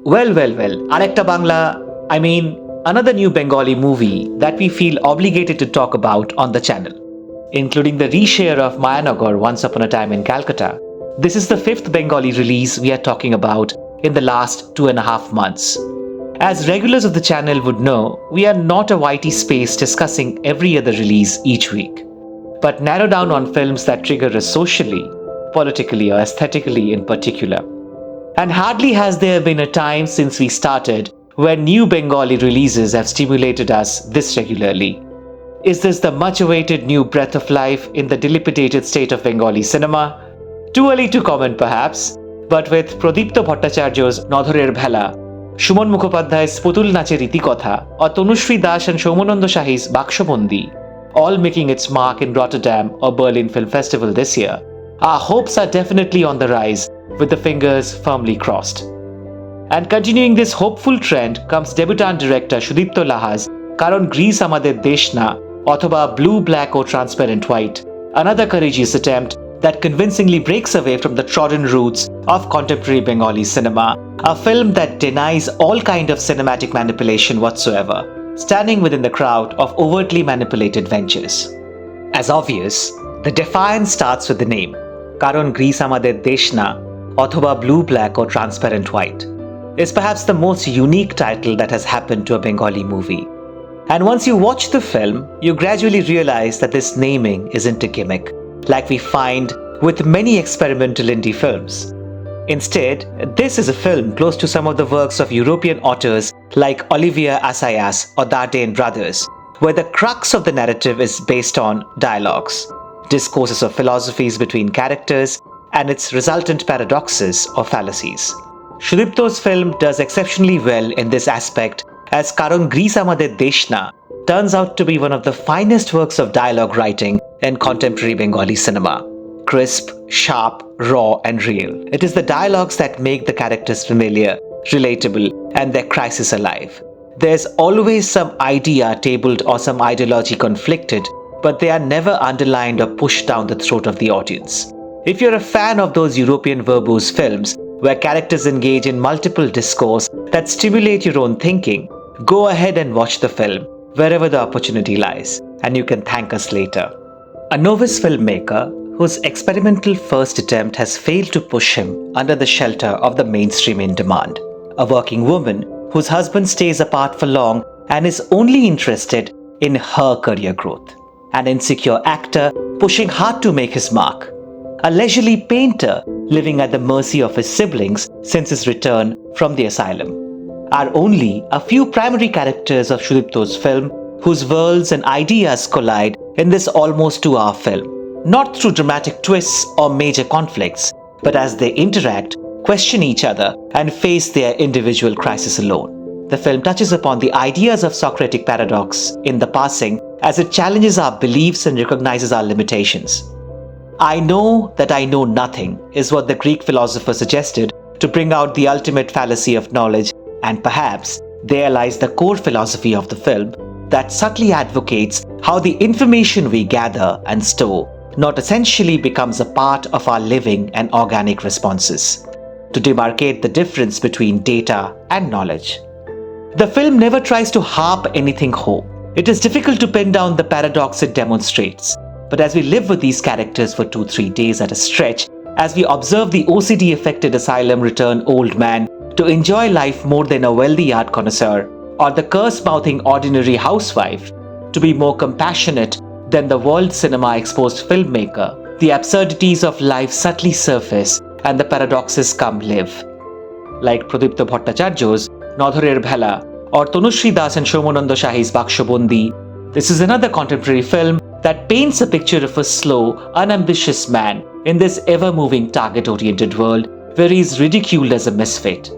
Well. Arekta Bangla, another new Bengali movie that we feel obligated to talk about on the channel, including the reshare of Mayanagar Once Upon a Time in Calcutta. This is the fifth Bengali release we are talking about in the last 2.5 months. As regulars of the channel would know, we are not a YT space discussing every other release each week, but narrow down on films that trigger us socially, politically, or aesthetically in particular. And hardly has there been a time since we started where new Bengali releases have stimulated us this regularly. Is this the much awaited new breath of life in the dilapidated state of Bengali cinema? Too early to comment perhaps, but with Sudipto Bhattacharya's Nodhorer Bhela, Shumon Mukhopadhyay's Putul Nacher Itikotha, or Tanushree Das and Somananda Shahi's Bakshabandi, all making its mark in Rotterdam or Berlin Film Festival this year, our hopes are definitely on the rise with the fingers firmly crossed. And continuing this hopeful trend comes debutant director Sudipto Laha's Karon Amader Desh Othoba Blue, Black or Transparent White, another courageous attempt that convincingly breaks away from the trodden roots of contemporary Bengali cinema, a film that denies all kind of cinematic manipulation whatsoever, standing within the crowd of overtly manipulated ventures. As obvious, the defiance starts with the name, Karon Amader Desh Othoba Blue, Black or Transparent White, is perhaps the most unique title that has happened to a Bengali movie. And once you watch the film, you gradually realize that this naming isn't a gimmick, like we find with many experimental indie films. Instead, this is a film close to some of the works of European authors like Olivier Assayas or Dardenne brothers, where the crux of the narrative is based on dialogues, discourses of philosophies between characters, and its resultant paradoxes or fallacies. Sudipto's film does exceptionally well in this aspect, as Karon Amader Desh turns out to be one of the finest works of dialogue writing in contemporary Bengali cinema. Crisp, sharp, raw and real. It is the dialogues that make the characters familiar, relatable and their crisis alive. There's always some idea tabled or some ideology conflicted, but they are never underlined or pushed down the throat of the audience. If you're a fan of those European verbose films where characters engage in multiple discourse that stimulate your own thinking, go ahead and watch the film wherever the opportunity lies, and you can thank us later. A novice filmmaker whose experimental first attempt has failed to push him under the shelter of the mainstream in demand. A working woman whose husband stays apart for long and is only interested in her career growth. An insecure actor pushing hard to make his mark. A leisurely painter living at the mercy of his siblings since his return from the asylum are only a few primary characters of Sudipto's film whose worlds and ideas collide in this almost 2-hour film, not through dramatic twists or major conflicts, but as they interact, question each other, and face their individual crisis alone. The film touches upon the ideas of Socratic paradox in the passing as it challenges our beliefs and recognizes our limitations. I know that I know nothing is what the Greek philosopher suggested to bring out the ultimate fallacy of knowledge, and perhaps there lies the core philosophy of the film that subtly advocates how the information we gather and store not essentially becomes a part of our living and organic responses, to demarcate the difference between data and knowledge. The film never tries to harp anything home. It is difficult to pin down the paradox it demonstrates. But as we live with these characters for 2-3 days at a stretch, as we observe the OCD-affected asylum return old man to enjoy life more than a wealthy art connoisseur, or the curse-mouthing ordinary housewife to be more compassionate than the world cinema-exposed filmmaker, the absurdities of life subtly surface and the paradoxes come live. Like Sudipto Bhattacharya's Nodhorer Bhela or Tanushree Das and Somananda Shahi's Bakshabandi, this is another contemporary film that paints a picture of a slow, unambitious man in this ever-moving target-oriented world where he is ridiculed as a misfit.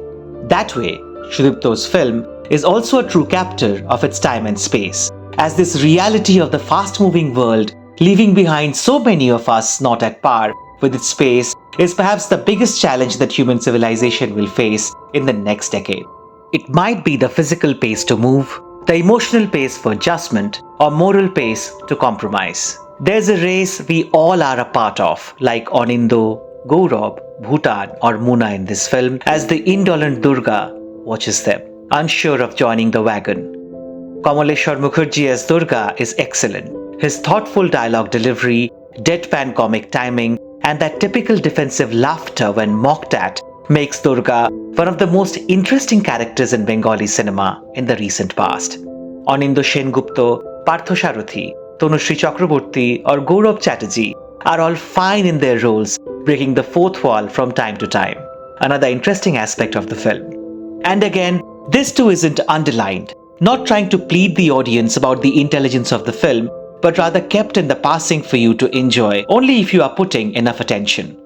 That way, Sudipto's film is also a true captor of its time and space, as this reality of the fast-moving world, leaving behind so many of us not at par with its pace, is perhaps the biggest challenge that human civilization will face in the next decade. It might be the physical pace to move, the emotional pace for adjustment, or moral pace to compromise. There's a race we all are a part of, like Anindo, Gaurav, Bhutan or Muna in this film, as the indolent Durga watches them, unsure of joining the wagon. Kamaleshwar Mukherjee as Durga is excellent. His thoughtful dialogue delivery, deadpan comic timing, and that typical defensive laughter when mocked at makes Durga one of the most interesting characters in Bengali cinema in the recent past. Anindo Sengupta, Partho Sarathy, Tanushree Chakraborty, or Gaurav Chatterjee are all fine in their roles, breaking the fourth wall from time to time. Another interesting aspect of the film. And again, this too isn't underlined, not trying to plead the audience about the intelligence of the film, but rather kept in the passing for you to enjoy only if you are putting enough attention.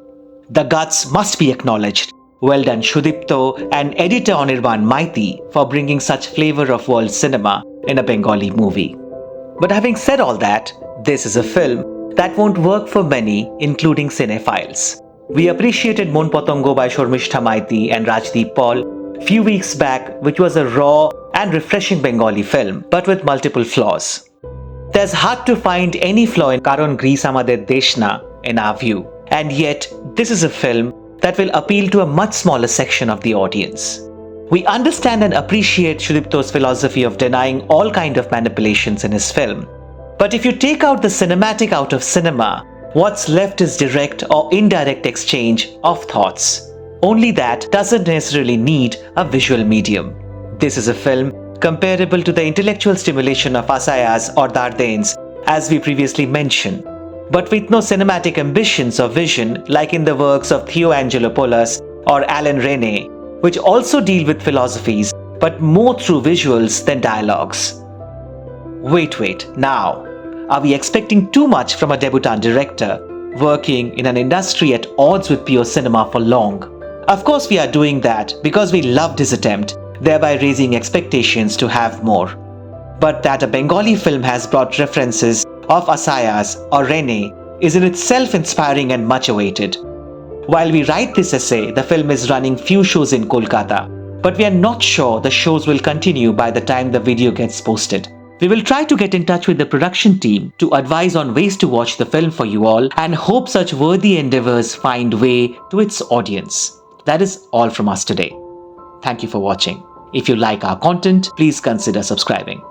The guts must be acknowledged. Well done Sudipto and editor Anirban Maiti for bringing such flavor of world cinema in a Bengali movie. But having said all that, this is a film that won't work for many, including cinephiles. We appreciated Mon Potongo by Shormishtha Maiti and Rajdeep Paul few weeks back, which was a raw and refreshing Bengali film, but with multiple flaws. There's hard to find any flaw in Karon Amader Desh in our view, and yet this is a film that will appeal to a much smaller section of the audience. We understand and appreciate Sudipto's philosophy of denying all kind of manipulations in his film. But if you take out the cinematic out of cinema, what's left is direct or indirect exchange of thoughts. Only that doesn't necessarily need a visual medium. This is a film comparable to the intellectual stimulation of Asayas or Dardanes, as we previously mentioned, but with no cinematic ambitions or vision like in the works of Theo Angelopoulos or Alan Rene, which also deal with philosophies but more through visuals than dialogues. Wait, now, are we expecting too much from a debutant director working in an industry at odds with pure cinema for long? Of course we are doing that because we loved his attempt, thereby raising expectations to have more. But that a Bengali film has brought references of Asayas or Rene is in itself inspiring and much awaited. While we write this essay, the film is running few shows in Kolkata, but we are not sure the shows will continue by the time the video gets posted. We will try to get in touch with the production team to advise on ways to watch the film for you all and hope such worthy endeavors find way to its audience. That is all from us today. Thank you for watching. If you like our content, please consider subscribing.